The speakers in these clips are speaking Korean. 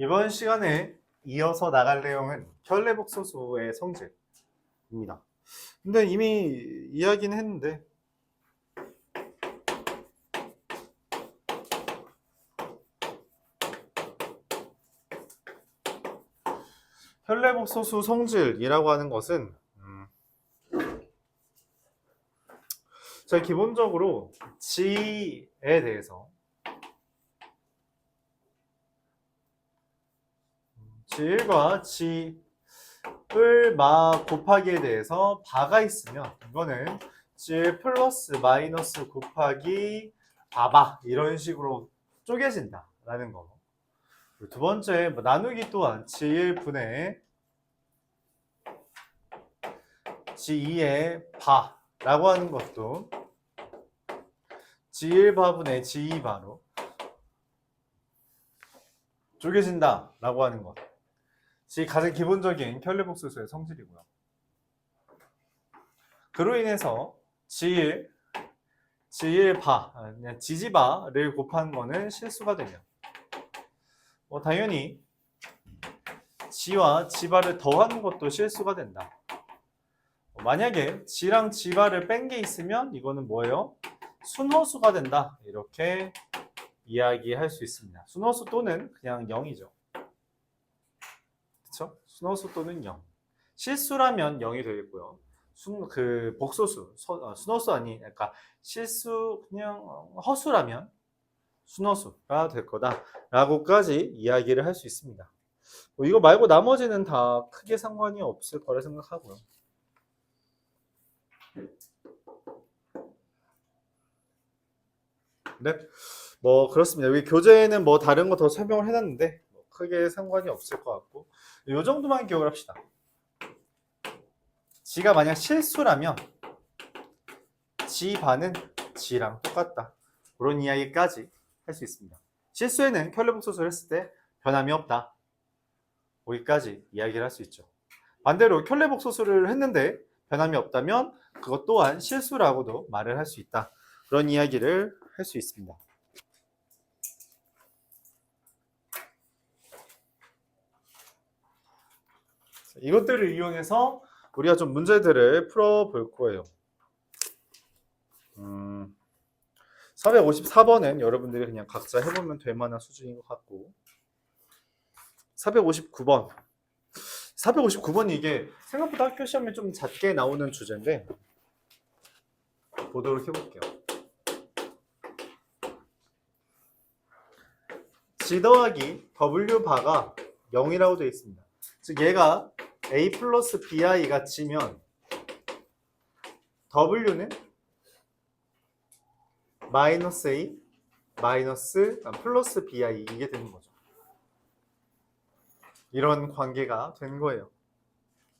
이번 시간에 이어서 나갈 내용은 켤레복소수의 성질입니다. 근데 이미 이야기는 했는데 켤레복소수 성질이라고 하는 것은 자, 기본적으로 G에 대해서 G1과 G1 마 곱하기에 대해서 바가 있으면 이거는 G1 플러스 마이너스 곱하기 바바 이런 식으로 쪼개진다 라는 거. 두 번째 나누기 또한 G1분의 G2의 바라고 하는 것도 G1바분의 G2바로 쪼개진다 라고 하는 것. 이 가장 기본적인 켤레복소수의 성질이고요. 그로 인해서 G1, G1바, G지바를 곱한 거는 실수가 되면 당연히 G와 G바를 더하는 것도 실수가 된다. 만약에 G랑 G바를 뺀 게 있으면 이거는 뭐예요? 순허수가 된다. 이렇게 이야기할 수 있습니다. 순허수 또는 그냥 0이죠. 그쵸? 순허수 또는 0. 실수라면 0이 되겠고요. 복소수, 순허수 아니, 그러니까 실수, 그냥 허수라면 순허수가 될 거다. 라고까지 이야기를 할 수 있습니다. 이거 말고 나머지는 다 크게 상관이 없을 거라 생각하고요. 네, 뭐 그렇습니다. 여기 교재에는 뭐 다른 거 더 설명을 해놨는데 크게 상관이 없을 것 같고 이 정도만 기억을 합시다. G가 만약 실수라면 G반은 G랑 똑같다. 그런 이야기까지 할 수 있습니다. 실수에는 켤레복소수를 했을 때 변함이 없다. 거기까지 이야기를 할 수 있죠. 반대로 켤레복소수를 했는데 변함이 없다면 그것 또한 실수라고도 말을 할 수 있다. 그런 이야기를 할 수 있습니다. 이것들을 이용해서 우리가 좀 문제들을 풀어볼 거예요. 454번은 여러분들이 그냥 각자 해보면 될 만한 수준인 것 같고 459번 459번이 이게 생각보다 학교 시험에 좀 작게 나오는 주제인데 보도록 해볼게요. G 더하기 W 바가 0이라고 되어 있습니다. 즉 얘가 A 플러스 BI가 G면 W는 마이너스 A 마이너스 플러스 BI 이게 되는 거죠. 이런 관계가 된 거예요.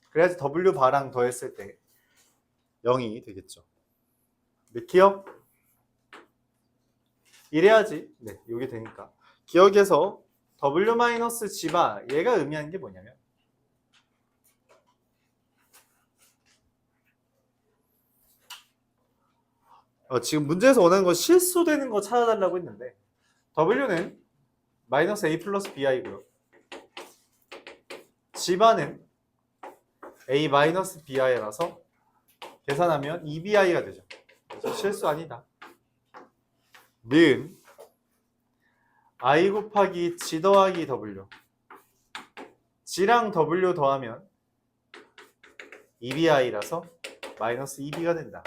그래야지 W 바랑 더했을 때 0이 되겠죠. 네, 기억? 이래야지 네, 이게 되니까 기억에서 W 마이너스 G바 얘가 의미하는 게 뭐냐면 지금 문제에서 원하는 건 실수되는 거 찾아달라고 했는데 W는 마이너스 A 플러스 BI고요. G바는 A 마이너스 BI라서 계산하면 2BI가 되죠. 그래서 실수 아니다. 는 I 곱하기 G 더하기 W G랑 W 더하면 2BI라서 마이너스 2B가 된다.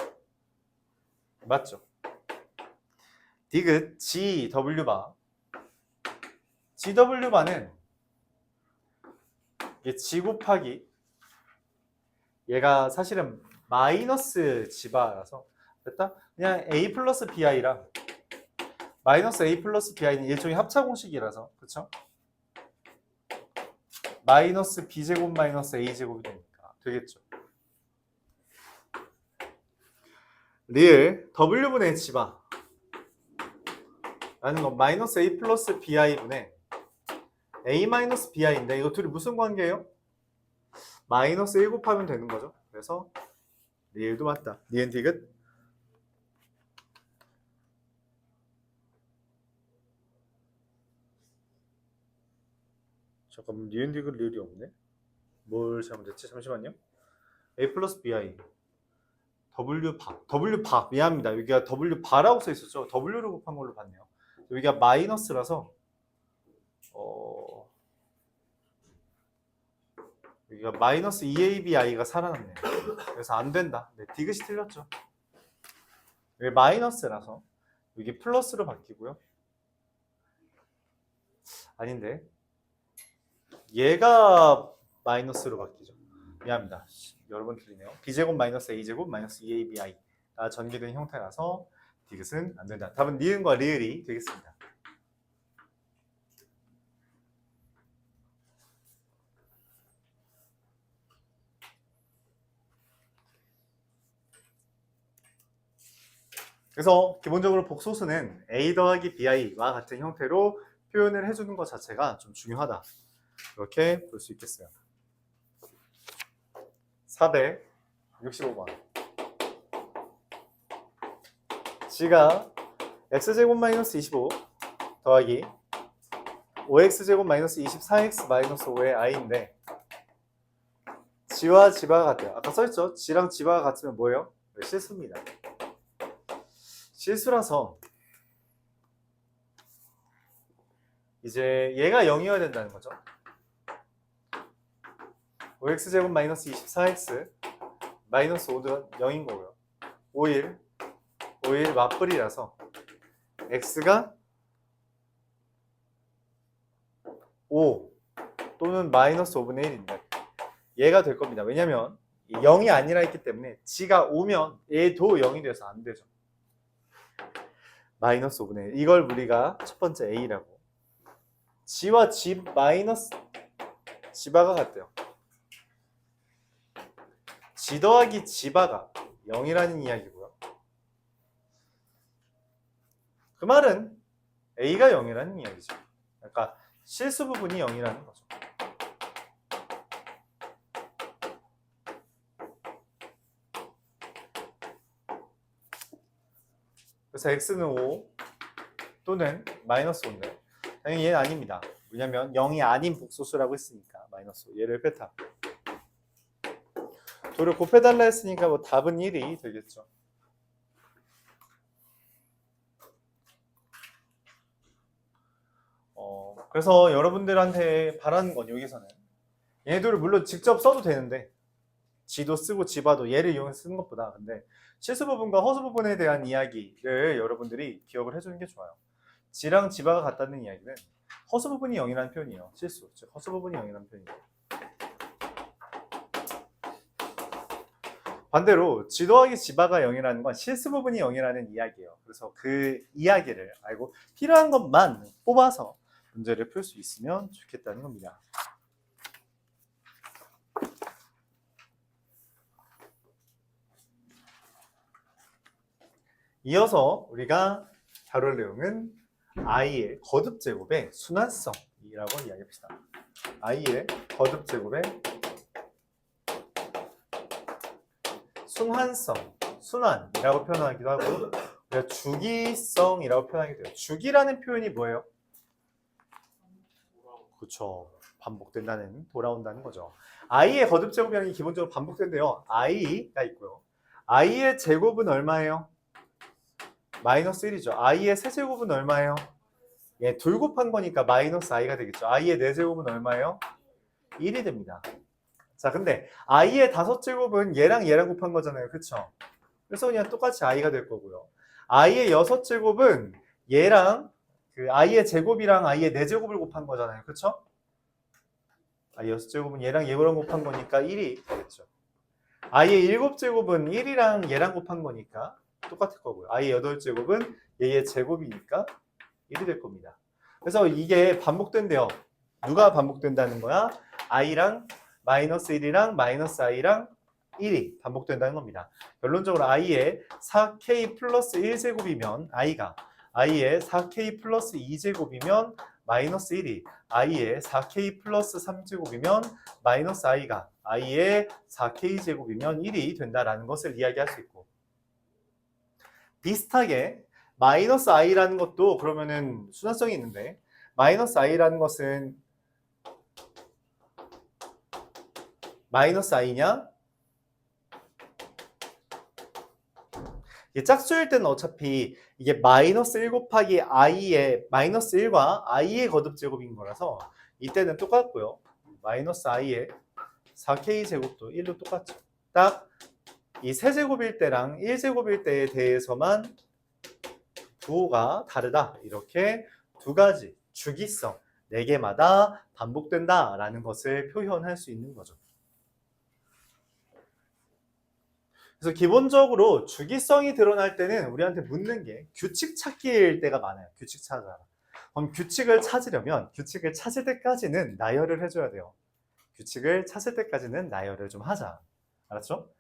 맞죠? 디귿 GW바 GW바는 G 곱하기 얘가 사실은 마이너스 G바라서 됐다? 그냥 A 플러스 BI랑 마이너스 A 플러스 BI는 일종의 합차 공식이라서 그쵸? 마이너스 B제곱 마이너스 A제곱이 되니까 되겠죠. 리을 W분의 G바 라는 건 마이너스 A 플러스 BI분의 A 마이너스 BI인데 이거 둘이 무슨 관계예요? 마이너스 1 곱하면 되는 거죠. 그래서 리을도 맞다. 니은 디귿 잠깐만, 니은디귿 리을이 없네. 뭘 잘못했지? 잠시만요. a 플러스 bi w 바 미안합니다. 여기가 w 바라고 써 있었죠. w를 곱한 걸로 봤네요. 여기가 마이너스라서 여기가 마이너스 2abi가 살아났네요. 그래서 안 된다. 네, 디귿이 틀렸죠. 여기 마이너스라서 여기 플러스로 바뀌고요. 아닌데 얘가 마이너스로 바뀌죠. 미안합니다. 여러 번 틀리네요. b제곱 마이너스 a제곱 마이너스 2abi가 전개된 형태라서 디귿은 안 된다. 답은 니은과 리을이 되겠습니다. 그래서 기본적으로 복소수는 a 더하기 bi와 같은 형태로 표현을 해주는 것 자체가 좀 중요하다. 이렇게 볼 수 있겠어요. 465번. g가 x제곱 마이너스 25 더하기 5x제곱 마이너스 24x 마이너스 5의 i인데 g와 g바가 같아요. 아까 써있죠? g랑 g바가 같으면 뭐예요? 실수입니다. 실수라서 이제 얘가 0이어야 된다는 거죠. 5x제곱 마이너스 24x 마이너스 5는 0인 거고요. 5일 맞불이라서 x가 5 또는 마이너스 5분의 1인데 얘가 될 겁니다. 왜냐면 0이 아니라 했기 때문에 g가 오면 얘도 0이 돼서 안 되죠. 마이너스 5분의 1 이걸 우리가 첫 번째 a라고 g와 g 마이너스 g바가 같대요. g 더하기 g바가 0이라는 이야기고요. 그 말은 a가 0이라는 이야기죠. 그러니까 실수 부분이 0이라는 거죠. 그래서 x는 5 또는 마이너스 5인데 당연히 얘는 아닙니다. 왜냐면 0이 아닌 복소수라고 했으니까 마이너스 5 얘를 빼타. 도를 곱해달라 했으니까 뭐 답은 1이 되겠죠. 그래서 여러분들한테 바라는 건 여기서는 얘네들을 물론 직접 써도 되는데 지도 쓰고 지봐도 얘를 이용해서 쓰는 것보다 근데 실수 부분과 허수 부분에 대한 이야기를 여러분들이 기억을 해주는 게 좋아요. 지랑 지바가 같다는 이야기는 허수 부분이 0이라는 표현이에요. 실수, 즉 허수 부분이 0이라는 표현이에요. 반대로 지 더하기 지바가 0이라는 건 실수 부분이 0이라는 이야기예요. 그래서 그 이야기를 알고 필요한 것만 뽑아서 문제를 풀 수 있으면 좋겠다는 겁니다. 이어서 우리가 다룰 내용은 i의 거듭제곱의 순환성이라고 이야기합시다. i의 거듭제곱의 순환성, 순환이라고 표현하기도 하고 우리가 주기성이라고 표현하기도 해요. 주기라는 표현이 뭐예요? 그렇죠. 반복된다는, 돌아온다는 거죠. i의 거듭제곱이라는 게 기본적으로 반복된대요. i가 있고요. i의 제곱은 얼마예요? 마이너스 1이죠. i의 세제곱은 얼마예요? 예, 둘 곱한 거니까 마이너스 i가 되겠죠. i의 4제곱은 얼마예요? 1이 됩니다. 자, 근데 i의 5제곱은 얘랑 얘랑 곱한 거잖아요. 그쵸? 그래서 그냥 똑같이 i가 될 거고요. i의 6제곱은 얘랑 i의 제곱이랑 i의 4제곱을 곱한 거잖아요. 그쵸? i의 6제곱은 얘랑 얘랑 곱한 거니까 1이 되겠죠. i의 7제곱은 1이랑 얘랑 곱한 거니까 똑같을 거고요. i의 8제곱은 얘의 제곱이니까 1이 될 겁니다. 그래서 이게 반복된대요. 누가 반복된다는 거야? i랑 마이너스 1이랑 마이너스 i랑 1이 반복된다는 겁니다. 결론적으로 i의 4k 플러스 1제곱이면 i가 i의 4k 플러스 2제곱이면 마이너스 1이 i의 4k 플러스 3제곱이면 마이너스 i가 i의 4k 제곱이면 1이 된다라는 것을 이야기할 수 있고 비슷하게 마이너스 i라는 것도 그러면은 순환성이 있는데 마이너스 i라는 것은 마이너스 i냐? 이게 짝수일 때는 어차피 이게 마이너스 1 곱하기 i의 마이너스 1과 i의 거듭 제곱인 거라서 이때는 똑같고요. 마이너스 i의 4k 제곱도 1로 똑같죠. 딱 이 세제곱일 때랑 1제곱일 때에 대해서만 부호가 다르다. 이렇게 두 가지 주기성 4개마다 반복된다라는 것을 표현할 수 있는 거죠. 그래서 기본적으로 주기성이 드러날 때는 우리한테 묻는 게 규칙 찾기일 때가 많아요. 규칙 찾아라. 그럼 규칙을 찾으려면 규칙을 찾을 때까지는 나열을 해줘야 돼요. 규칙을 찾을 때까지는 나열을 좀 하자. 알았죠?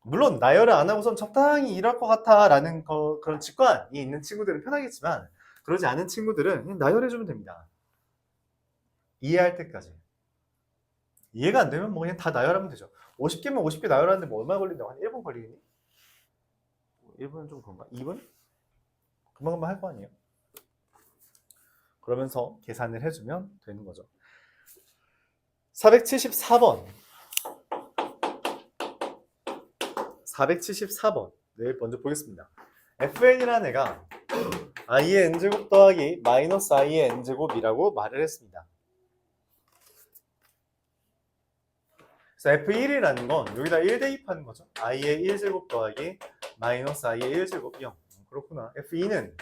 물론 나열을 안 하고선 적당히 일할 것 같아 라는 그런 직관이 있는 친구들은 편하겠지만 그러지 않은 친구들은 그냥 나열해주면 됩니다. 이해할 때까지. 이해가 안 되면 뭐 그냥 다 나열하면 되죠. 50개면 50개 나열하는데 뭐 얼마 걸린다고? 한 1분 걸리겠니? 1분은 좀 그런가? 2분? 금방금방 할 거 아니에요? 그러면서 계산을 해주면 되는 거죠. 474번. 474번. 네, 먼저 보겠습니다. fn이라는 애가 i의 n제곱 더하기 마이너스 i의 n제곱이라고 말을 했습니다. 그래서 f1이라는 건 여기다 1 대입하는 거죠. i의 1제곱 더하기 마이너스 i의 1제곱 0. 그렇구나. f2는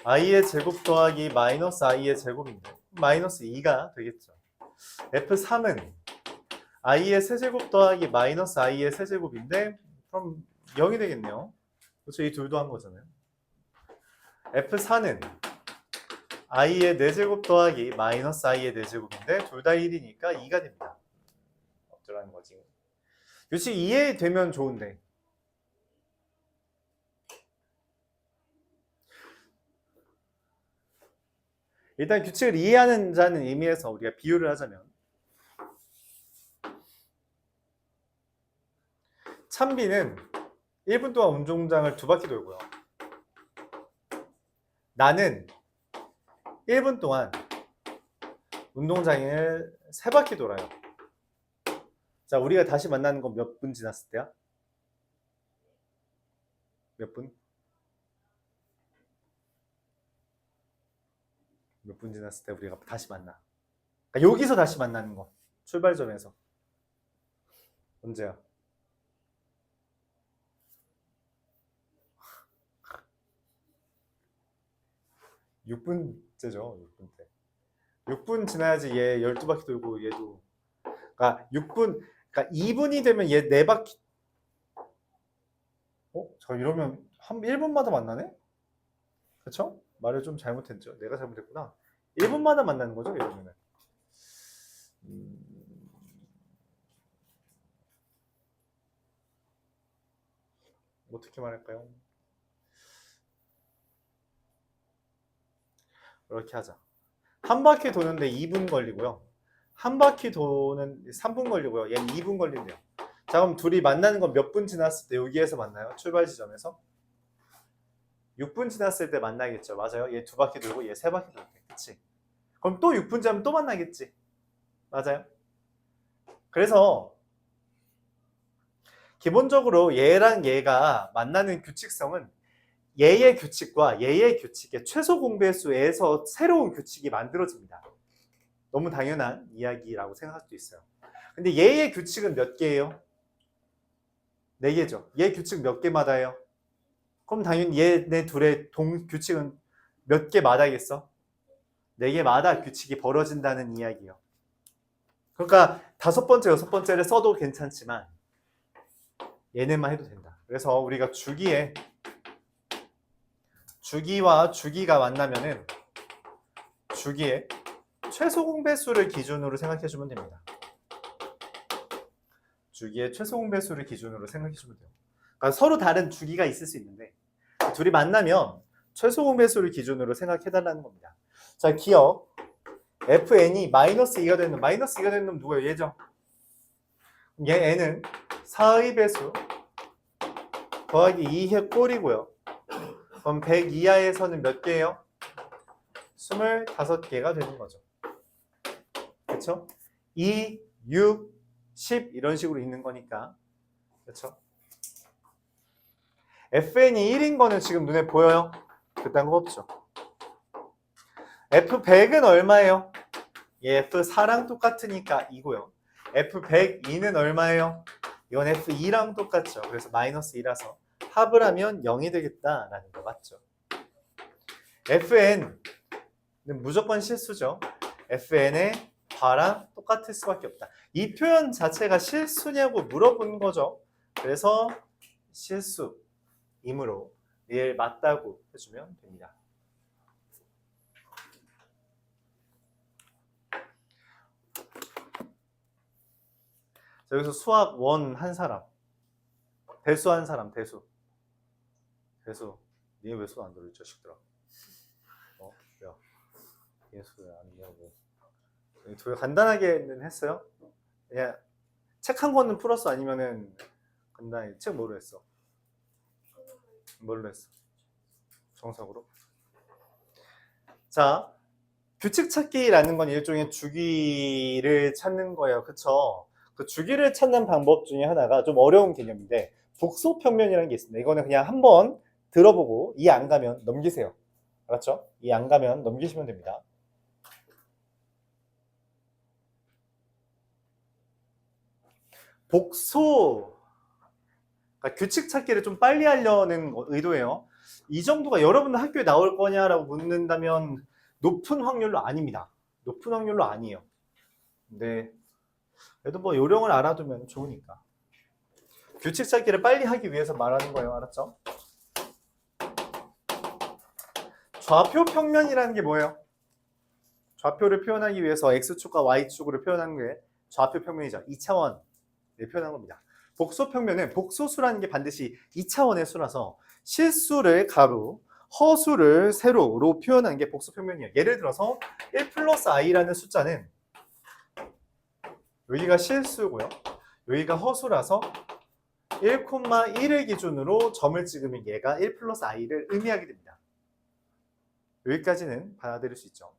i의 제곱 더하기 마이너스 i의 제곱인데 마이너스 2가 되겠죠. f3은 i의 세제곱 더하기 마이너스 i의 세제곱인데 그럼 0이 되겠네요. 그렇죠? 이 둘도 한 거잖아요. f4는 i의 4제곱 더하기 마이너스 i의 4제곱인데 둘 다 1이니까 2가 됩니다. 어쩌라는 거지. 규칙 이해되면 좋은데 일단 규칙을 이해하는 자는 의미에서 우리가 비유를 하자면 찬비는 1분 동안 운동장을 2바퀴 돌고요. 나는 1분 동안 운동장을 3바퀴 돌아요. 자, 우리가 다시 만나는 건 몇 분 지났을 때야? 몇 분? 몇 분 지났을 때 우리가 다시 만나. 그러니까 여기서 다시 만나는 거. 출발점에서. 언제야? 6분째죠. 6분 때. 6분 지나야지 얘 12바퀴 돌고 얘도. 그러니까 6분, 그러니까 2분이 되면 얘 4바퀴. 저 이러면 한 1분마다 만나네? 그쵸? 말을 좀 잘못했죠. 내가 잘못했구나. 1분마다 만나는 거죠, 이러면은. 어떻게 말할까요? 이렇게 하자. 한 바퀴 도는데 2분 걸리고요. 한 바퀴 도는 3분 걸리고요. 얘는 2분 걸린대요. 자, 그럼 둘이 만나는 건 몇 분 지났을 때 여기에서 만나요? 출발 지점에서? 6분 지났을 때 만나겠죠. 맞아요. 얘 2바퀴 돌고 얘 3바퀴 돌 때. 그치? 그럼 또 6분 지나면 또 만나겠지. 맞아요. 그래서 기본적으로 얘랑 얘가 만나는 규칙성은 얘의 규칙과 얘의 규칙의 최소 공배수에서 새로운 규칙이 만들어집니다. 너무 당연한 이야기라고 생각할 수도 있어요. 근데 얘의 규칙은 몇 개예요? 4개죠. 얘 규칙 몇 개마다예요? 그럼 당연히 얘네 둘의 규칙은 몇 개마다겠어? 4개마다 규칙이 벌어진다는 이야기예요. 그러니까 5번째, 6번째를 써도 괜찮지만 얘네만 해도 된다. 그래서 우리가 주기와 주기가 만나면은 주기의 최소 공배수를 기준으로 생각해주면 됩니다. 주기의 최소 공배수를 기준으로 생각해주면 돼요. 그러니까 서로 다른 주기가 있을 수 있는데 둘이 만나면 최소 공배수를 기준으로 생각해달라는 겁니다. 자, 기억. fn이 마이너스 2가 되는 마이너스 2가 되는 놈 누구예요? 얘죠. 얘 n은 4의 배수 더하기 2의 꼴이고요. 그럼 100 이하에서는 몇 개예요? 25개가 되는 거죠. 그렇죠? 2, 6, 10 이런 식으로 있는 거니까. 그렇죠? fn이 1인 거는 지금 눈에 보여요? 그딴 거 없죠. f100은 얼마예요? f4랑 똑같으니까 2고요. f102는 얼마예요? 이건 f2랑 똑같죠. 그래서 마이너스 2라서 합을 하면 0이 되겠다라는 거 맞죠? fn은 무조건 실수죠. fn의 바랑 똑같을 수밖에 없다. 이 표현 자체가 실수냐고 물어본 거죠. 그래서 실수이므로 얘를 맞다고 해주면 됩니다. 자, 여기서 수학 1 한 사람, 대수 한 사람, 대수. 니네 왜 손 안 들어, 이 자식들아? 야, 예수 왜 아니냐고. 되게 간단하게는 했어요. 그냥 책 한 권은 풀었어? 아니면은 간단히 책 뭐로 했어? 뭘로 했어? 정석으로? 자, 규칙 찾기라는 건 일종의 주기를 찾는 거예요. 그쵸? 그 주기를 찾는 방법 중에 하나가 좀 어려운 개념인데 복소평면이라는 게 있습니다. 이거는 그냥 한번 들어보고 이해 안 가면 넘기세요. 알았죠? 이해 안 가면 넘기시면 됩니다. 복소, 그러니까 규칙 찾기를 좀 빨리 하려는 의도예요. 이 정도가 여러분들 학교에 나올 거냐라고 묻는다면 높은 확률로 아닙니다. 높은 확률로 아니에요. 근데 그래도 뭐 요령을 알아두면 좋으니까. 규칙 찾기를 빨리 하기 위해서 말하는 거예요. 알았죠? 좌표 평면이라는 게 뭐예요? 좌표를 표현하기 위해서 X축과 Y축으로 표현하는 게 좌표 평면이죠. 2차원을 표현한 겁니다. 복소 평면은 복소수라는 게 반드시 2차원의 수라서 실수를 가로, 허수를 세로로 표현하는 게 복소 평면이에요. 예를 들어서 1 플러스 i라는 숫자는 여기가 실수고요. 여기가 허수라서 1,1을 기준으로 점을 찍으면 얘가 1 플러스 i를 의미하게 됩니다. 여기까지는 받아들일 수 있죠.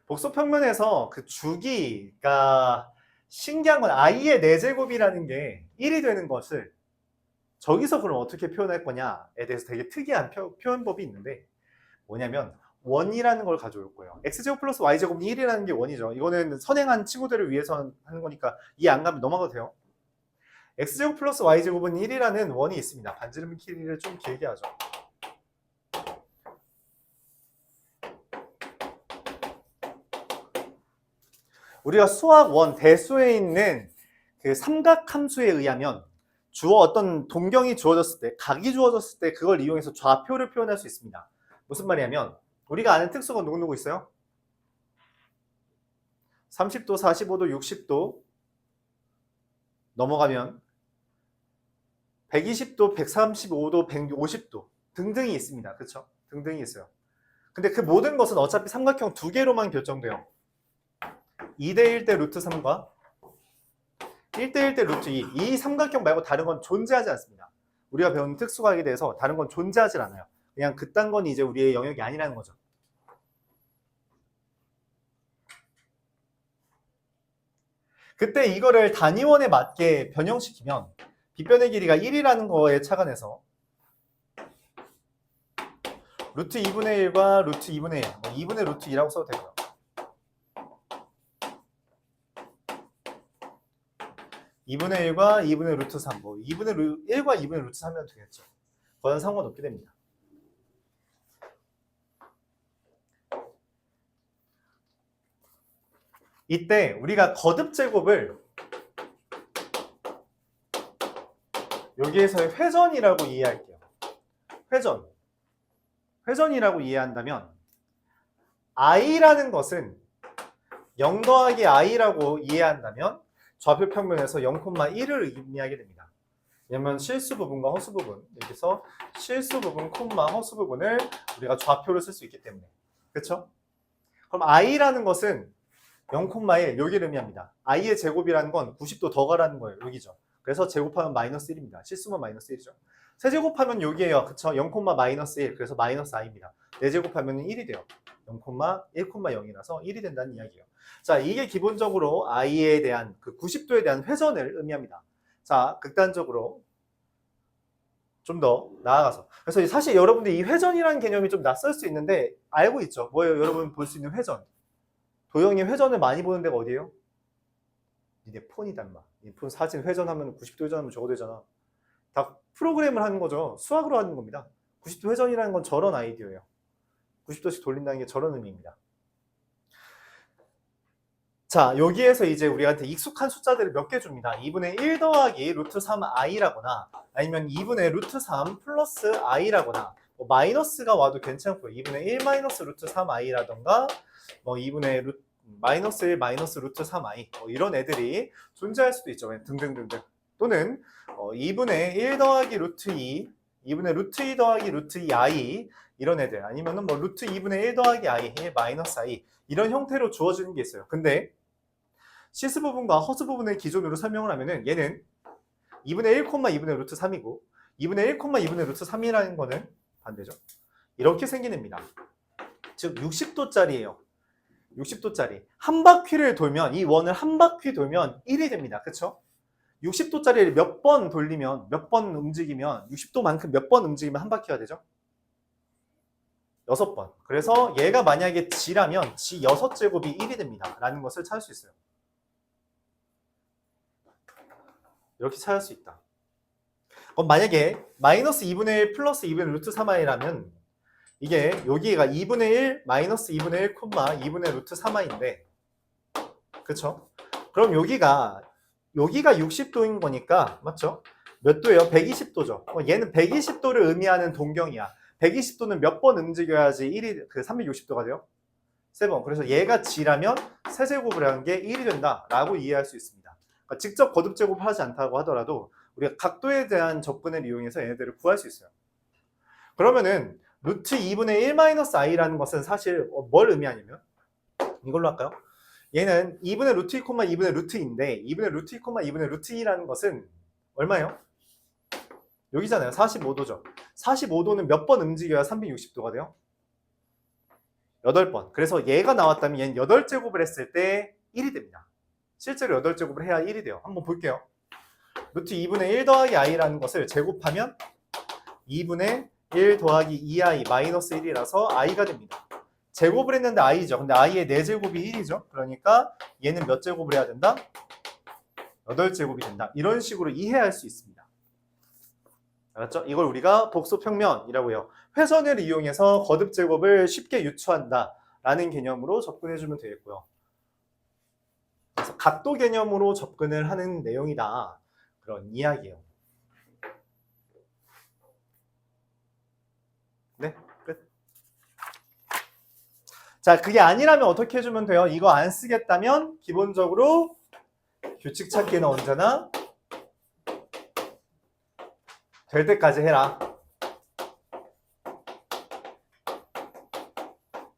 복소 평면에서 그 주기가 신기한 건 i의 4제곱이라는 게 1이 되는 것을 저기서 그럼 어떻게 표현할 거냐에 대해서 되게 특이한 표현법이 있는데 뭐냐면 원이라는 걸 가져올 거예요. x제곱 플러스 y제곱은 1이라는 게 원이죠. 이거는 선행한 친구들을 위해서 하는 거니까 이해 안 가면 넘어가도 돼요. x제곱 플러스 y제곱은 1이라는 원이 있습니다. 반지름 길이를 좀 길게 하죠. 우리가 수학 1 대수에 있는 그 삼각함수에 의하면 어떤 동경이 주어졌을 때, 각이 주어졌을 때 그걸 이용해서 좌표를 표현할 수 있습니다. 무슨 말이냐면 우리가 아는 특수가 누구누구 있어요? 30도, 45도, 60도 넘어가면 120도, 135도, 150도 등등이 있습니다. 그렇죠? 등등이 있어요. 근데 그 모든 것은 어차피 삼각형 2개로만 결정돼요. 2대1 대 루트 3과 1대1 대 루트 2. 이 삼각형 말고 다른 건 존재하지 않습니다. 우리가 배운 특수각에 대해서 다른 건 존재하지 않아요. 그냥 그딴 건 이제 우리의 영역이 아니라는 거죠. 그때 이거를 단위원에 맞게 변형시키면 빗변의 길이가 1이라는 거에 착안해서 루트 2분의 1과 루트 2분의 1, 2분의 루트 2라고 써도 되고요. 2분의 1과 2분의 루트 3, 2분의 1과 2분의 루트 3이면 되겠죠. 그건 상관없게 됩니다. 이때 우리가 거듭 제곱을 여기에서의 회전이라고 이해할게요. 회전이라고 이해한다면 i라는 것은 0 더하기 i라고 이해한다면 좌표 평면에서 0,1을 의미하게 됩니다. 왜냐면 실수 부분과 허수 부분, 여기서 실수 부분, 허수 부분을 우리가 좌표로 쓸 수 있기 때문에. 그렇죠? 그럼 i라는 것은 0,1 여기를 의미합니다. i의 제곱이라는 건 90도 더 가라는 거예요. 여기죠. 그래서 제곱하면 마이너스 1입니다. 실수만 마이너스 1이죠. 세제곱하면 여기에요. 그쵸? 0, 마이너스 1. 그래서 마이너스 i입니다. 4제곱하면 1이 돼요. 0,1,0이라서 1이 된다는 이야기예요. 자, 이게 기본적으로 i에 대한 그 90도에 대한 회전을 의미합니다. 자, 극단적으로 좀 더 나아가서. 그래서 사실 여러분들 이 회전이라는 개념이 좀 낯설 수 있는데 알고 있죠? 뭐예요? 여러분 볼 수 있는 회전. 도형의 회전을 많이 보는 데가 어디예요? 니네 폰이다 인마. 이 폰 사진 회전하면 90도 회전하면 저거 되잖아. 다 프로그램을 하는 거죠. 수학으로 하는 겁니다. 90도 회전이라는 건 저런 아이디어예요. 90도씩 돌린다는 게 저런 의미입니다. 자, 여기에서 이제 우리한테 익숙한 숫자들을 몇 개 줍니다. 2분의 1 더하기 루트 3i라거나 아니면 2분의 루트 3 플러스 i라거나 뭐 마이너스가 와도 괜찮고요. 2분의 1 마이너스 루트 3i라던가 뭐 2분의 마이너스 1 마이너스 루트 3i 뭐 이런 애들이 존재할 수도 있죠. 등등등등. 또는 2분의 1 더하기 루트 2 2분의 루트 2 더하기 루트 2i 이런 애들 아니면은 뭐 루트 2분의 1 더하기 i 1 마이너스 i 이런 형태로 주어지는 게 있어요. 근데 시스 부분과 허스 부분을 기준으로 설명을 하면은 얘는 2분의 1, 2분의 루트 3이고 2분의 1, 2분의 루트 3이라는 거는 반대죠. 이렇게 생긴 애입니다. 즉 60도짜리예요. 60도짜리. 한 바퀴를 돌면 이 원을 한 바퀴 돌면 1이 됩니다. 그쵸? 60도짜리를 몇 번 돌리면 몇 번 움직이면 60도만큼 몇 번 움직이면 한 바퀴가 되죠? 6번. 그래서 얘가 만약에 g라면 g 6제곱이 1이 됩니다. 라는 것을 찾을 수 있어요. 이렇게 찾을 수 있다. 그럼 만약에 마이너스 2분의 1 플러스 2분의 루트 3i라면 이게 여기가 2분의 1 마이너스 2분의 1 2분의 루트 3i인데 그쵸? 그럼 여기가 60도인 거니까 맞죠? 몇 도예요? 120도죠. 얘는 120도를 의미하는 동경이야. 120도는 몇 번 움직여야지 1이 360도가 돼요? 3번. 그래서 얘가 g라면 세제곱을 하는 게 1이 된다라고 이해할 수 있습니다. 그러니까 직접 거듭 제곱을 하지 않다고 하더라도 우리가 각도에 대한 접근을 이용해서 얘네들을 구할 수 있어요. 그러면은 루트 2분의 1 마이너스 i라는 것은 사실 뭘 의미하냐면 이걸로 할까요? 얘는 2분의 루트 2, 2분의 루트 2인데 2분의 루트 2, 2분의 루트 2라는 것은 얼마예요? 여기잖아요. 45도죠. 45도는 몇 번 움직여야 360도가 돼요? 8번. 그래서 얘가 나왔다면 얘는 8제곱을 했을 때 1이 됩니다. 실제로 8제곱을 해야 1이 돼요. 한번 볼게요. 루트 2분의 1 더하기 i라는 것을 제곱하면 2분의 1 더하기 2i 마이너스 1이라서 i가 됩니다. 제곱을 했는데 i죠. 근데 i의 4제곱이 1이죠. 그러니까 얘는 몇 제곱을 해야 된다? 8제곱이 된다. 이런 식으로 이해할 수 있습니다. 알았죠? 이걸 우리가 복소평면이라고 해요. 회선을 이용해서 거듭 제곱을 쉽게 유추한다 라는 개념으로 접근해주면 되겠고요. 그래서 각도 개념으로 접근을 하는 내용이다. 그런 이야기예요. 네, 끝. 자, 그게 아니라면 어떻게 해주면 돼요? 이거 안 쓰겠다면 기본적으로 규칙 찾기는 언제나 될 때까지 해라.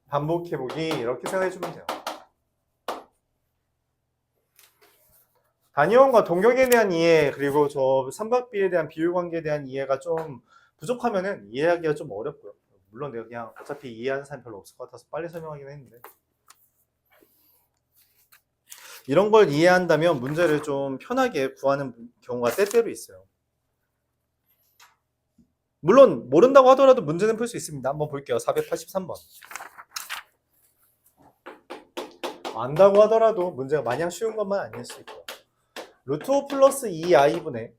반복해보기 이렇게 생각해주면 돼요. 단위원과 동격에 대한 이해 그리고 저 삼각비에 대한 비율관계에 대한 이해가 좀 부족하면은 이해하기가 좀 어렵고요. 물론 내가 그냥 어차피 이해하는 사람이 별로 없을 것 같아서 빨리 설명하긴 했는데 이런 걸 이해한다면 문제를 좀 편하게 구하는 경우가 때때로 있어요. 물론 모른다고 하더라도 문제는 풀 수 있습니다. 한번 볼게요. 483번. 안다고 하더라도 문제가 마냥 쉬운 것만 아닐 수 있고요. 루트 5 플러스 2i분의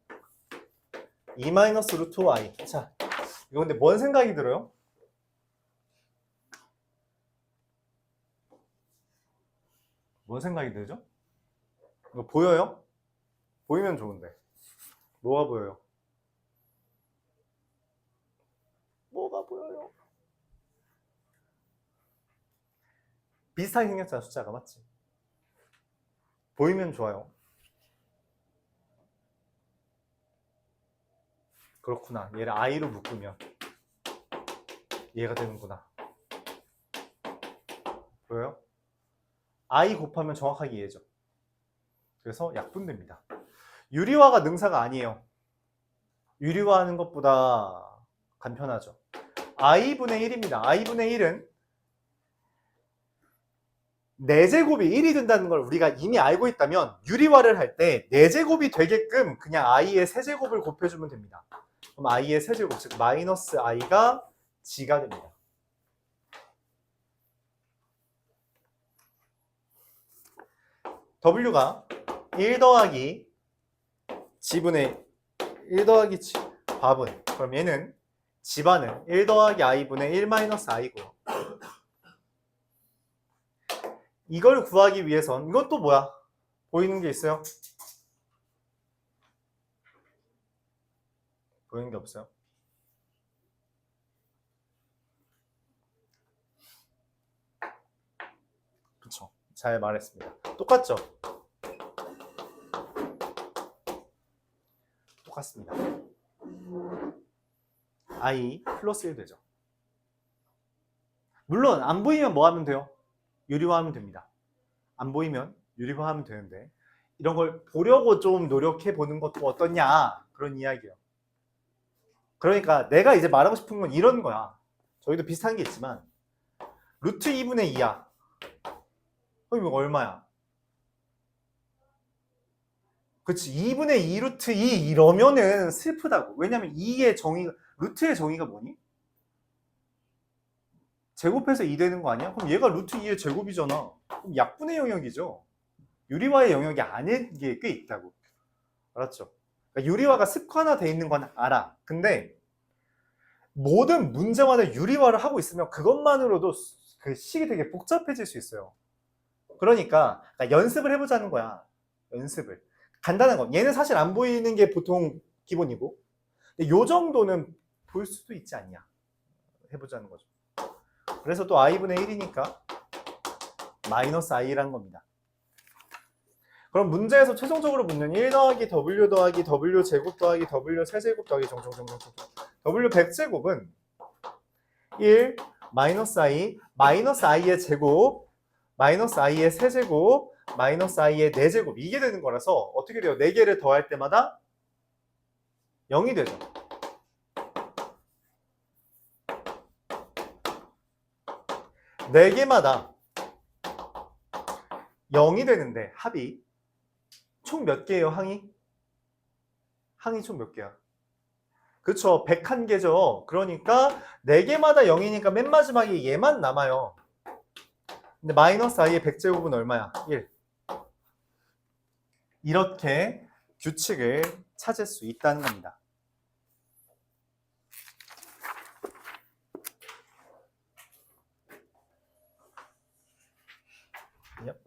2 마이너스 루트 5i. 자, 이거 근데 뭔 생각이 들어요? 뭔 생각이 들죠? 이거 보여요? 보이면 좋은데. 뭐가 보여요? 뭐가 보여요? 비슷하게 생겼잖아, 숫자가. 맞지? 보이면 좋아요. 그렇구나. 얘를 i로 묶으면 얘가 되는구나. 보여요? i 곱하면 정확하게 얘죠. 그래서 약분됩니다. 유리화가 능사가 아니에요. 유리화하는 것보다 간편하죠. i분의 1입니다. i분의 1은 4제곱이 1이 된다는 걸 우리가 이미 알고 있다면 유리화를 할 때 4제곱이 되게끔 그냥 i의 세제곱을 곱해주면 됩니다. 그럼 i의 세제곱, 즉 마이너스 i가 g가 됩니다. w가 1 더하기 g분의 1 더하기 g 밥은, 그럼 얘는 집안은 1 더하기 i분의 1 마이너스 i고요. 이걸 구하기 위해선 이건 또 뭐야? 보이는 게 있어요? 보이는 게 없어요? 그렇죠. 잘 말했습니다. 똑같죠? 똑같습니다. i 플러스 1 되죠. 물론 안 보이면 뭐 하면 돼요? 유리화하면 됩니다. 안 보이면 유리화하면 되는데 이런 걸 보려고 좀 노력해 보는 것도 어떠냐, 그런 이야기예요. 그러니까 내가 이제 말하고 싶은 건 이런 거야. 저희도 비슷한 게 있지만 루트 2분의 2야. 그럼 이거 얼마야? 그치, 2분의 2 루트 2 이러면은 슬프다고. 왜냐면 2의 정의가, 루트의 정의가 뭐니? 제곱해서 2 되는 거 아니야? 그럼 얘가 루트 2의 제곱이잖아. 그럼 약분의 영역이죠. 유리화의 영역이 아닌 게 꽤 있다고. 알았죠? 그러니까 유리화가 습관화돼 있는 건 알아. 근데 모든 문제마다 유리화를 하고 있으면 그것만으로도 그 식이 되게 복잡해질 수 있어요. 그러니까 연습을 해보자는 거야. 연습을. 간단한 건 얘는 사실 안 보이는 게 보통 기본이고, 근데 요 정도는 볼 수도 있지 않냐, 해보자는 거죠. 그래서 또 i분의 1이니까 마이너스 i란 겁니다. 그럼 문제에서 최종적으로 묻는 1 더하기 w 더하기 w 제곱 더하기 w 세제곱 더하기 정정정정 w 100제곱은 1 마이너스 i 마이너스 i의 제곱 마이너스 i의 세제곱 마이너스 i의 4제곱, 이게 되는 거라서 어떻게 돼요? 4개를 더할 때마다 0이 되죠. 네 개마다 0이 되는데 합이 총 몇 개예요? 항이 총 몇 개야? 그쵸, 101개죠. 그러니까 4개마다 0이니까 맨 마지막에 얘만 남아요. 근데 마이너스 i의 100제곱은 얼마야? 1. 이렇게 규칙을 찾을 수 있다는 겁니다. Yep.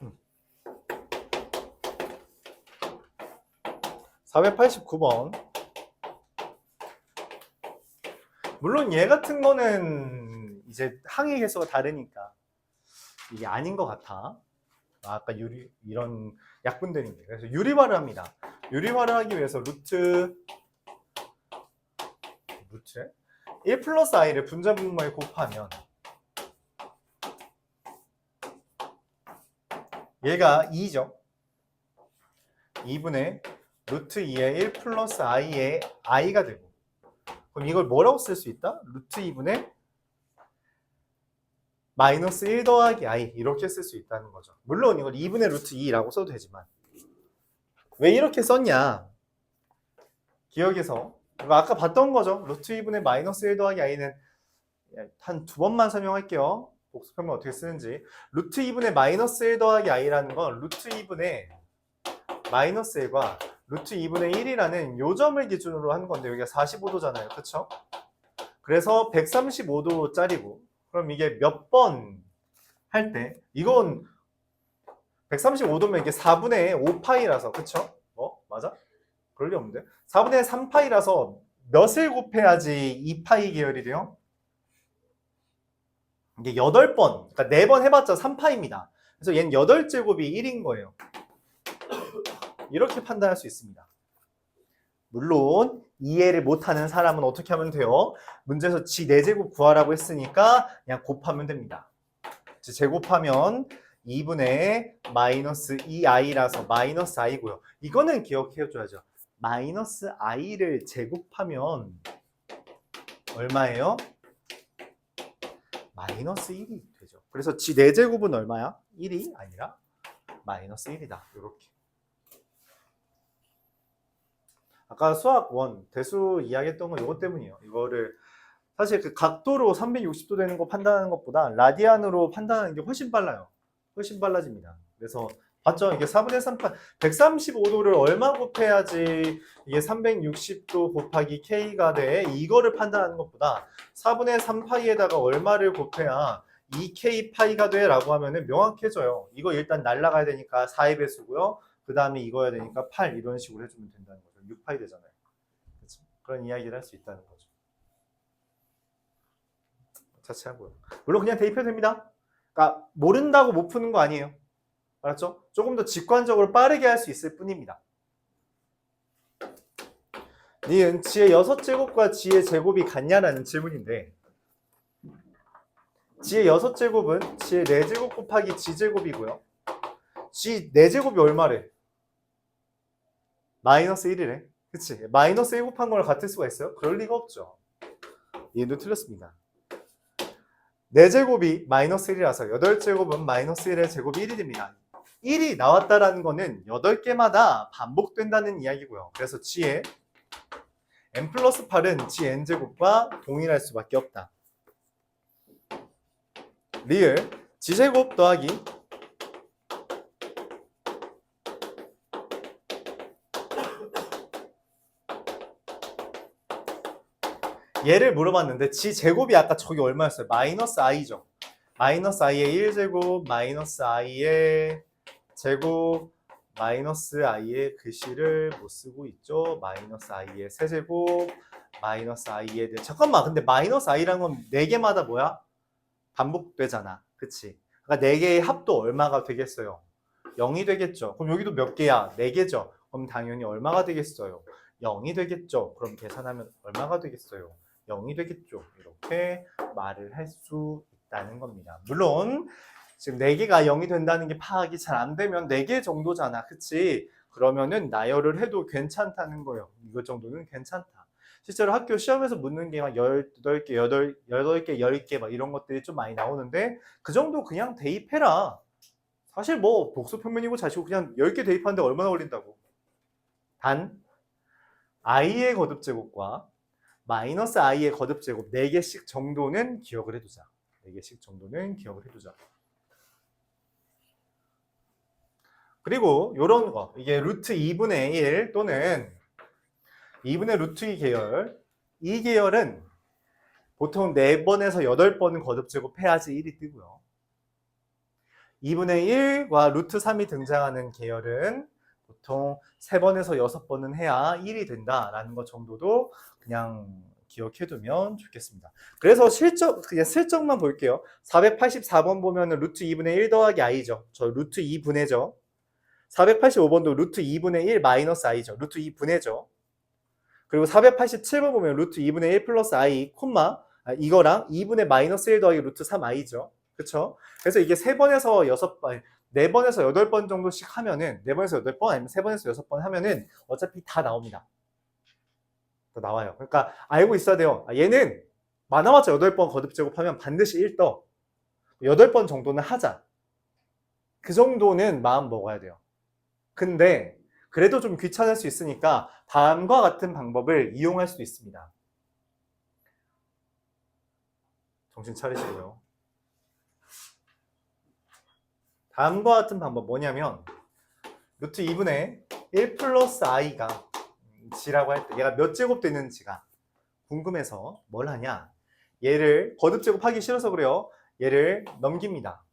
음. 489번. 물론 얘 같은 거는 이제 항의 개수가 다르니까 이게 아닌 것 같아. 아까 이런 약분들인데. 그래서 유리화를 합니다. 유리화를 하기 위해서 루트 1 플러스 i를 분자분모에 곱하면 얘가 2죠. 2분의 루트 2의 1 플러스 i의 i가 되고, 그럼 이걸 뭐라고 쓸 수 있다? 루트 2분의 마이너스 1 더하기 i, 이렇게 쓸 수 있다는 거죠. 물론 이걸 2분의 루트 2라고 써도 되지만 왜 이렇게 썼냐, 기억에서 이거 아까 봤던 거죠. 루트 2분의 마이너스 1 더하기 i는 한 2번만 설명할게요. 복습하면 어떻게 쓰는지. 루트 2분의 마이너스 1 더하기 i라는 건 루트 2분의 마이너스 1과 루트 2분의 1이라는 요점을 기준으로 한 건데 여기가 45도잖아요. 그쵸? 그래서 135도짜리고, 그럼 이게 몇 번 할 때, 이건 135도면 이게 4분의 5파이라서, 그쵸? 맞아? 그럴 리 없는데? 4분의 3파이라서 몇을 곱해야지 2파이 계열이 돼요? 이게 8번, 그러니까 4번 해봤자 3파입니다. 그래서 얘는 8제곱이 1인 거예요. 이렇게 판단할 수 있습니다. 물론 이해를 못하는 사람은 어떻게 하면 돼요? 문제에서 지 4제곱 구하라고 했으니까 그냥 곱하면 됩니다. 제곱하면 2분의 마이너스 2i라서 마이너스 i고요. 이거는 기억해줘야죠. 마이너스 i를 제곱하면 얼마예요? 마이너스 1이 되죠. 그래서 지 4제곱은 얼마야? 1이 아니라 마이너스 1이다. 이렇게. 아까 수학 1 대수 이야기했던 건 이것 때문이에요. 이거를 사실 그 각도로 360도 되는 거 판단하는 것보다 라디안으로 판단하는 게 훨씬 빨라요. 훨씬 빨라집니다. 그래서 봤죠? 이게 4분의 3파 135도를 얼마 곱해야지 이게 360도 곱하기 K가 돼? 이거를 판단하는 것보다 4분의 3파이에다가 얼마를 곱해야 2K 파이가 돼? 라고 하면은 명확해져요. 이거 일단 날라가야 되니까 4의 배수고요. 그 다음에 이거 해야 되니까 8 이런 식으로 해주면 된다는 거죠. 6파이 되잖아요. 그렇죠? 그런 이야기를 할 수 있다는 거죠. 자체하고요. 물론 그냥 대입해도 됩니다. 그러니까 모른다고 못 푸는 거 아니에요. 알았죠? 조금 더 직관적으로 빠르게 할 수 있을 뿐입니다. 니은 지의 6제곱과 지의 제곱이 같냐라는 질문인데 지의 6제곱은 지의 4제곱 곱하기 지제곱이고요. 지 4제곱이 얼마래? 마이너스 1이래. 그치? 마이너스 1 곱한 거랑 같을 수가 있어요? 그럴 리가 없죠. 얘도 틀렸습니다. 4제곱이 마이너스 1이라서 8제곱은 마이너스 1의 제곱이 1이 됩니다. 1이 나왔다라는 거는 8개마다 반복된다는 이야기고요. 그래서 G의 n 플러스 8은 G n제곱과 동일할 수밖에 없다. 리을 G제곱 더하기 얘를 물어봤는데 G제곱이 아까 저기 얼마였어요? 마이너스 i죠. 마이너스 i의 1제곱 마이너스 i의 제곱 마이너스 i의 글씨를 못 쓰고 있죠. 마이너스 i의 세제곱 마이너스 i의 잠깐만 근데 마이너스 i라는 건 4개마다 뭐야? 반복되잖아. 그치? 그러니까 4개의 합도 얼마가 되겠어요? 0이 되겠죠. 그럼 여기도 몇 개야? 4개죠. 그럼 당연히 얼마가 되겠어요? 0이 되겠죠. 그럼 계산하면 얼마가 되겠어요? 0이 되겠죠. 이렇게 말을 할 수 있다는 겁니다. 물론 지금 4개가 0이 된다는 게 파악이 잘 안 되면 4개 정도잖아. 그치? 그러면은 나열을 해도 괜찮다는 거예요. 이것 정도는 괜찮다. 실제로 학교 시험에서 묻는 게 막 18개, 8개, 10개 막 이런 것들이 좀 많이 나오는데 그 정도 그냥 대입해라. 사실 뭐 복수평면이고 자시고 그냥 10개 대입하는데 얼마나 걸린다고. 단 i의 거듭제곱과 마이너스 i의 거듭제곱 4개씩 정도는 기억을 해두자. 4개씩 정도는 기억을 해두자. 그리고 요런 거 이게 루트 2분의 1 또는 2분의 루트 2 계열 이 계열은 보통 4번에서 8번 거듭제곱 해야지 1이 뜨고요. 2분의 1과 루트 3이 등장하는 계열은 보통 3번에서 6번은 해야 1이 된다라는 것 정도도 그냥 기억해두면 좋겠습니다. 그래서 그냥 슬쩍만 볼게요. 484번 보면 루트 2분의 1 더하기 i죠. 저 루트 2분의죠. 485번도 루트 2분의 1 마이너스 i죠. 루트 2분의죠. 그리고 487번 보면 루트 2분의 1 플러스 i, 이거랑 2분의 마이너스 1 더하기 루트 3i죠. 그쵸? 그래서 이게 3번에서 6번, 4번에서 8번 정도씩 하면은, 4번에서 8번 아니면 3번에서 6번 하면은 어차피 다 나옵니다. 다 나와요. 그러니까 알고 있어야 돼요. 얘는 많아봤자 8번 거듭제곱하면 반드시 1 떠. 8번 정도는 하자. 그 정도는 마음 먹어야 돼요. 근데 그래도 좀 귀찮을 수 있으니까 다음과 같은 방법을 이용할 수도 있습니다. 정신 차리시고요. 다음과 같은 방법 뭐냐면 루트 2분의 1 플러스 i가 g라고 할 때 얘가 몇 제곱 되는지가 궁금해서 뭘 하냐, 얘를 거듭제곱 하기 싫어서 그래요. 얘를 넘깁니다.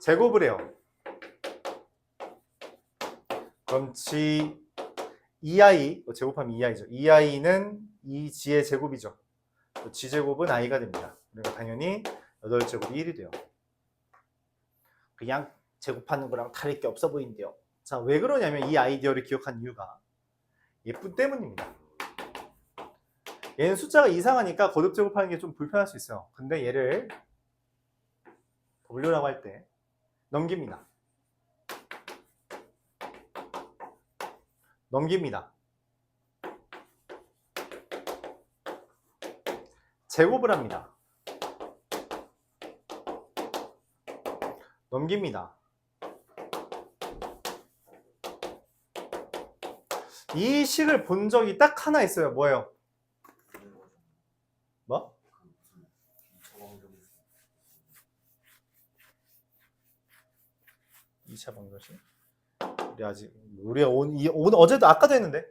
제곱을 해요. 그럼 g 2i 제곱하면 2i죠. 2i는 2g의 제곱이죠. g제곱은 i가 됩니다. 그러니까 당연히 8제곱이 1이 돼요. 그냥 제곱하는 거랑 다를 게 없어 보이는데요. 자, 왜 그러냐면 이 아이디어를 기억한 이유가 예쁜 때문입니다. 얘는 숫자가 이상하니까 거듭 제곱하는 게 좀 불편할 수 있어요. 근데 얘를 W라고 할 때 넘깁니다. 넘깁니다. 제곱을 합니다. 넘깁니다. 이 식을 본 적이 딱 하나 있어요. 뭐예요? 뭐? 2차 방정식? 우리 오늘 어제도 아까도 했는데.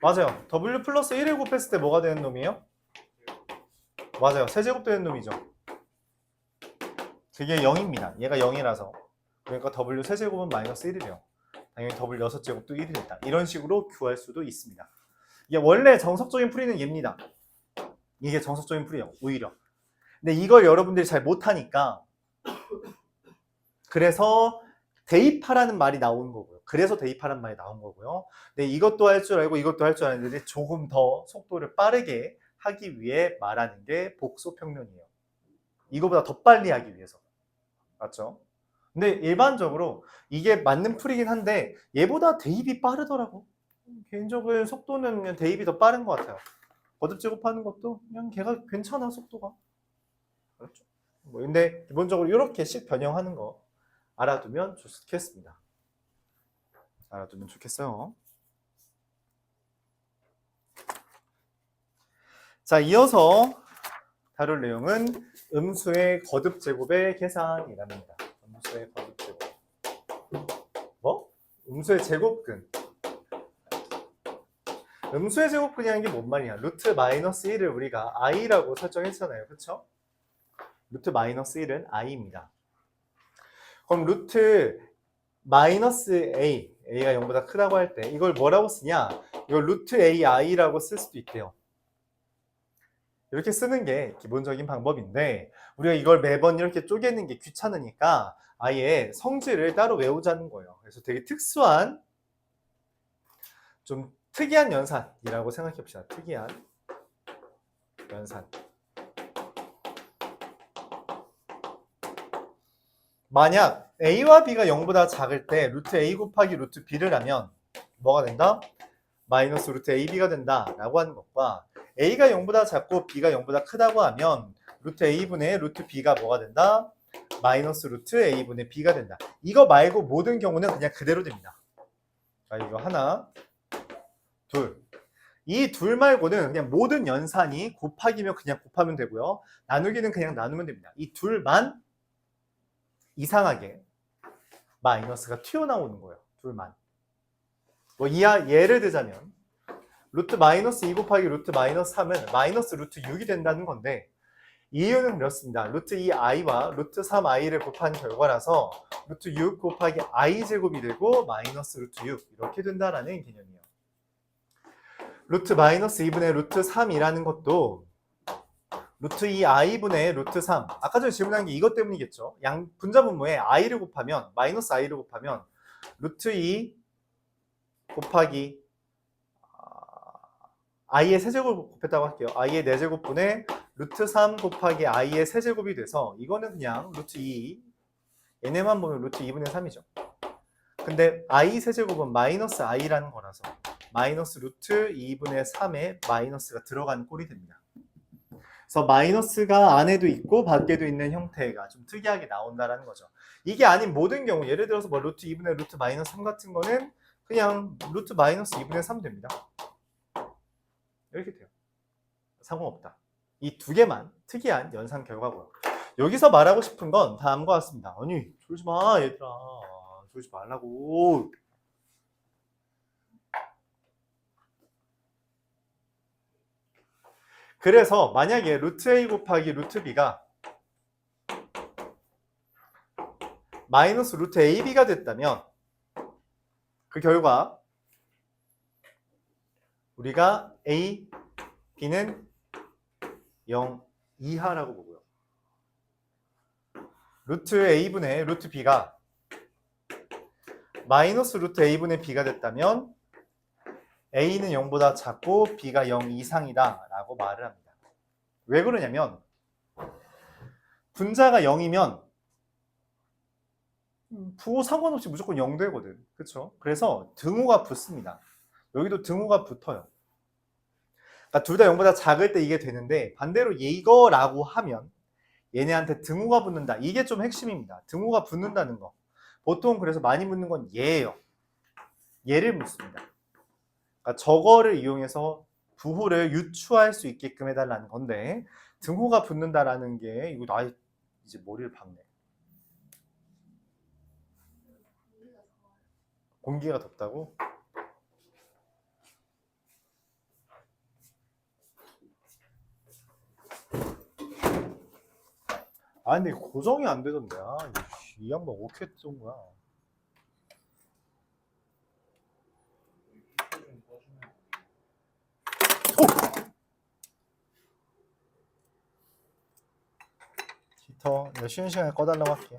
맞아요. W 플러스 1을 곱했을 때 뭐가 되는 놈이에요? 맞아요. 세제곱 되는 놈이죠. 그게 0입니다. 얘가 0이라서. 그러니까 W 세제곱은 마이너스 1이래요. 당연히 W 6제곱도 1이겠다. 이런 식으로 구할 수도 있습니다. 이게 원래 정석적인 풀이는 얘입니다. 이게 정석적인 풀이에요. 오히려. 근데 이걸 여러분들이 잘 못하니까 그래서 대입하라는 말이 나온 거고요. 그래서 대입하라는 말이 나온 거고요. 근데 이것도 할 줄 알고 이것도 할 줄 아는데 조금 더 속도를 빠르게 하기 위해 말하는 게 복소평면이에요. 이거보다 더 빨리 하기 위해서. 맞죠? 근데 일반적으로 이게 맞는 풀이긴 한데 얘보다 대입이 빠르더라고. 개인적인 속도는 그냥 대입이 더 빠른 것 같아요. 거듭 제곱하는 것도 그냥 걔가 괜찮아, 속도가. 그렇죠? 근데 기본적으로 이렇게 식 변형하는 거 알아두면 좋겠습니다. 알아두면 좋겠어요. 자, 이어서 다룰 내용은 음수의 거듭 제곱의 계산이랍니다. 음수의 거듭 제곱. 뭐? 음수의 제곱근. 음수의 제곱근이라는 게 뭔 말이야? 루트 마이너스 1을 우리가 i라고 설정했잖아요. 그쵸? 루트 마이너스 1은 i입니다. 그럼 루트 마이너스 a가 0보다 크다고 할 때 이걸 뭐라고 쓰냐? 이걸 루트 ai라고 쓸 수도 있대요. 이렇게 쓰는 게 기본적인 방법인데 우리가 이걸 매번 이렇게 쪼개는 게 귀찮으니까 아예 성질을 따로 외우자는 거예요. 그래서 되게 특수한, 좀 특이한 연산이라고 생각해 봅시다. 특이한 연산. 만약 a와 b가 0보다 작을 때 루트 a 곱하기 루트 b를 하면 뭐가 된다? 마이너스 루트 ab가 된다 라고 하는 것과 a가 0보다 작고 b가 0보다 크다고 하면 루트 a분의 루트 b가 뭐가 된다? 마이너스 루트 a분의 b가 된다. 이거 말고 모든 경우는 그냥 그대로 됩니다. 자, 이거 하나, 둘. 이 둘 말고는 그냥 모든 연산이 곱하기면 그냥 곱하면 되고요. 나누기는 그냥 나누면 됩니다. 이 둘만 이상하게 마이너스가 튀어나오는 거예요. 둘만. 뭐 예를 들자면 루트 마이너스 2 곱하기 루트 마이너스 3은 마이너스 루트 6이 된다는 건데 이유는 그렇습니다. 루트 2i와 루트 3i를 곱한 결과라서 루트 6 곱하기 i 제곱이 되고 마이너스 루트 6 이렇게 된다라는 개념이에요. 루트 마이너스 2분의 루트 3이라는 것도 루트 2i분의 루트 3 아까 전에 질문한 게 이것 때문이겠죠. 분자분모에 i를 곱하면 마이너스 i를 곱하면 루트 2 곱하기 i의 세제곱을 곱했다고 할게요. i의 4제곱분의 루트 3 곱하기 i의 세제곱이 돼서 이거는 그냥 루트 2 얘네만 보면 루트 2분의 3이죠. 근데 i 세제곱은 마이너스 i라는 거라서 마이너스 루트 2분의 3에 마이너스가 들어간 꼴이 됩니다. 그래서 마이너스가 안에도 있고 밖에도 있는 형태가 좀 특이하게 나온다는 거죠. 이게 아닌 모든 경우 예를 들어서 뭐 루트 2분의 루트 마이너스 3 같은 거는 그냥 루트 마이너스 2분의 3 됩니다. 이렇게 돼요. 상관없다. 이 두 개만 특이한 연산 결과고요. 여기서 말하고 싶은 건 다음과 같습니다. 아니 졸지 마 얘들아. 졸지 말라고. 그래서 만약에 루트 a 곱하기 루트 b가 마이너스 루트 ab가 됐다면 그 결과 우리가 a, b는 0 이하라고 보고요. 루트 a분의 루트 b가 마이너스 루트 a분의 b가 됐다면 a는 0보다 작고 b가 0 이상이다 라고 말을 합니다. 왜 그러냐면 분자가 0이면 부호 상관없이 무조건 0 되거든. 그렇죠? 그래서 등호가 붙습니다. 여기도 등호가 붙어요. 그러니까 둘 다 0보다 작을 때 이게 되는데 반대로 이거라고 하면 얘네한테 등호가 붙는다. 이게 좀 핵심입니다. 등호가 붙는다는 거. 보통 그래서 많이 묻는 건 얘예요. 얘를 묻습니다. 그러니까 저거를 이용해서 부호를 유추할 수 있게끔 해달라는 건데 등호가 붙는다라는 게 이거 나 이제 머리를 박네. 공기가 덥다고? 아 근데 고정이 안 되던데. 아, 이 양반 어떻게 쏜 거야? 히터 이거 쉬는 시간에 꺼달라고 할게.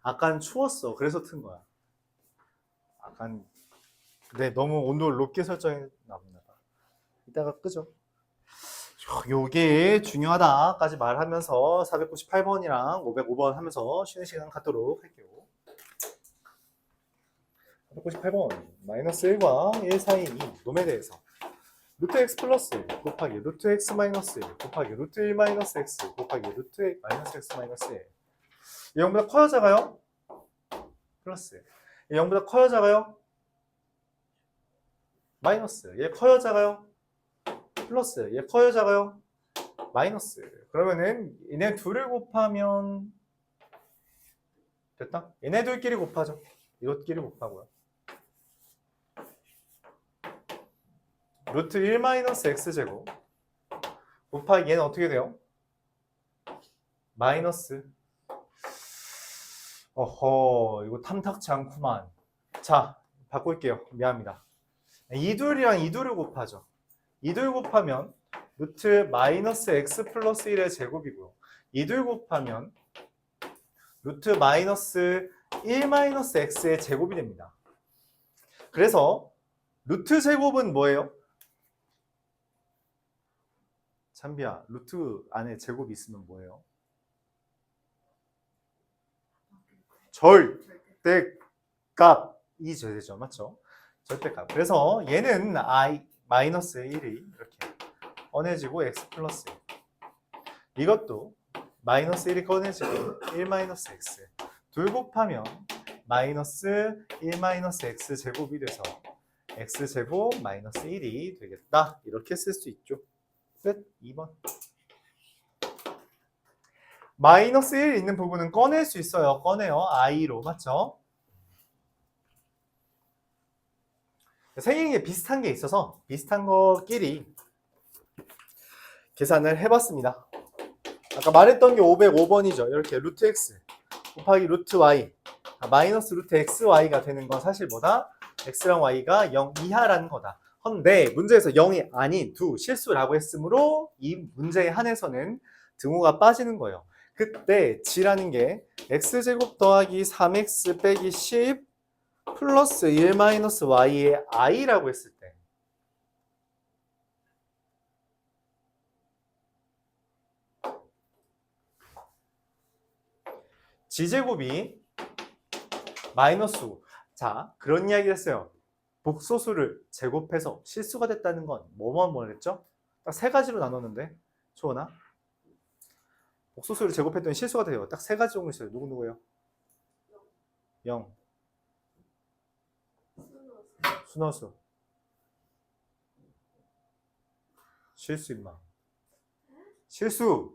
아까는 추웠어. 그래서 튼 거야. 아까 네, 너무 온도를 높게 설정해 놨나 봐. 이따가 끄죠. 요게 중요하다까지 말하면서 498번이랑 505번 하면서 쉬는 시간 갖도록 할게요. 498번 마이너스 1과 1 사이 이 놈에 대해서 루트 x 플러스 1 곱하기 루트 x 마이너스 1 곱하기 루트 1 마이너스 x 곱하기 루트 마이너스 x 마이너스 1 이 0보다 커요 작아요? 플러스 이 0보다 커요 작아요? 마이너스 얘 커요 작아요? 플러스 얘 커요 작아요? 마이너스. 그러면은 얘네 둘을 곱하면 됐다? 얘네 둘끼리 곱하죠. 이것끼리 곱하고요. 루트 1 마이너스 x제곱 곱하기 얘는 어떻게 돼요? 마이너스. 어허 이거 탐탁치 않구만. 자 바꿀게요. 미안합니다. 이 둘이랑 이 둘을 곱하죠. 이 둘 곱하면 루트 마이너스 x 플러스 1의 제곱이고요. 이 둘 곱하면 루트 마이너스 1 마이너스 x의 제곱이 됩니다. 그래서 루트 제곱은 뭐예요? 참비야, 루트 안에 제곱이 있으면 뭐예요? 절대값이 되죠. 맞죠? 절대값. 그래서 얘는 i 마이너스 1이 이렇게 꺼내지고 x 플러스 1. 이것도 마이너스 1이 꺼내지고 1 마이너스 x. 둘 곱하면 마이너스 1 마이너스 x 제곱이 돼서 x 제곱 마이너스 1이 되겠다. 이렇게 쓸 수 있죠. 끝. 2번. 마이너스 1 있는 부분은 꺼낼 수 있어요. 꺼내요. i로. 맞죠? 생긴 게 비슷한 게 있어서 비슷한 거끼리 계산을 해봤습니다. 아까 말했던 게 505번이죠. 이렇게 루트 x 곱하기 루트 y 마이너스 루트 xy가 되는 건 사실 뭐다? x랑 y가 0 이하라는 거다. 헌데 문제에서 0이 아닌 두 실수라고 했으므로 이 문제에 한해서는 등호가 빠지는 거예요. 그때 g라는 게 x제곱 더하기 3x 빼기 10 플러스 1 마이너스 y의 i라고 했을 때 g제곱이 마이너스 5. 자, 그런 이야기 했어요. 복소수를 제곱해서 실수가 됐다는 건 뭐만 했죠? 딱 세 가지로 나눴는데 초원아 복소수를 제곱했더니 실수가 돼요. 딱 세 가지 종류 있어요. 누구누구예요? 0 순허수 실수 임마 실수.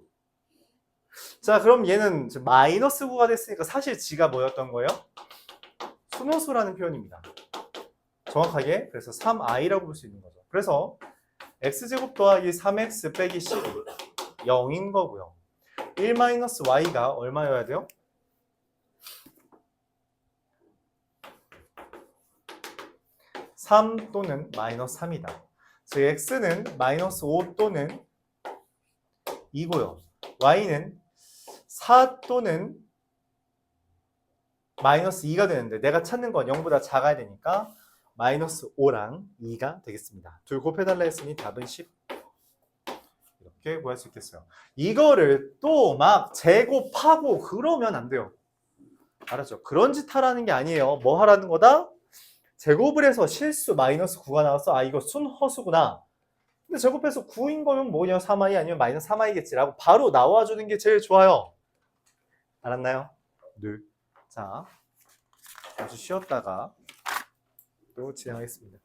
자 그럼 얘는 마이너스 9가 됐으니까 사실 g가 뭐였던 거예요? 순호수라는 표현입니다. 정확하게 그래서 3i라고 볼 수 있는 거죠. 그래서 x제곱 더하기 3x 빼기 10이 0인 거고요. 1 마이너스 y가 얼마여야 돼요? 3 또는 마이너스 3이다. 즉 x는 마이너스 5 또는 2고요. y는 4 또는 마이너스 2가 되는데 내가 찾는 건 0보다 작아야 되니까 마이너스 5랑 2가 되겠습니다. 둘 곱해달라 했으니 답은 10. 이렇게 구할 수 있겠어요. 이거를 또 막 제곱하고 그러면 안 돼요. 알았죠? 그런 짓 하라는 게 아니에요. 뭐 하라는 거다? 제곱을 해서 실수 마이너스 9가 나왔어. 아, 이거 순허수구나. 근데 제곱해서 9인 거면 뭐냐? 3i 아니면 마이너스 3i겠지라고 바로 나와주는 게 제일 좋아요. 알았나요? 네. 자, 아주 쉬었다가 또 진행하겠습니다.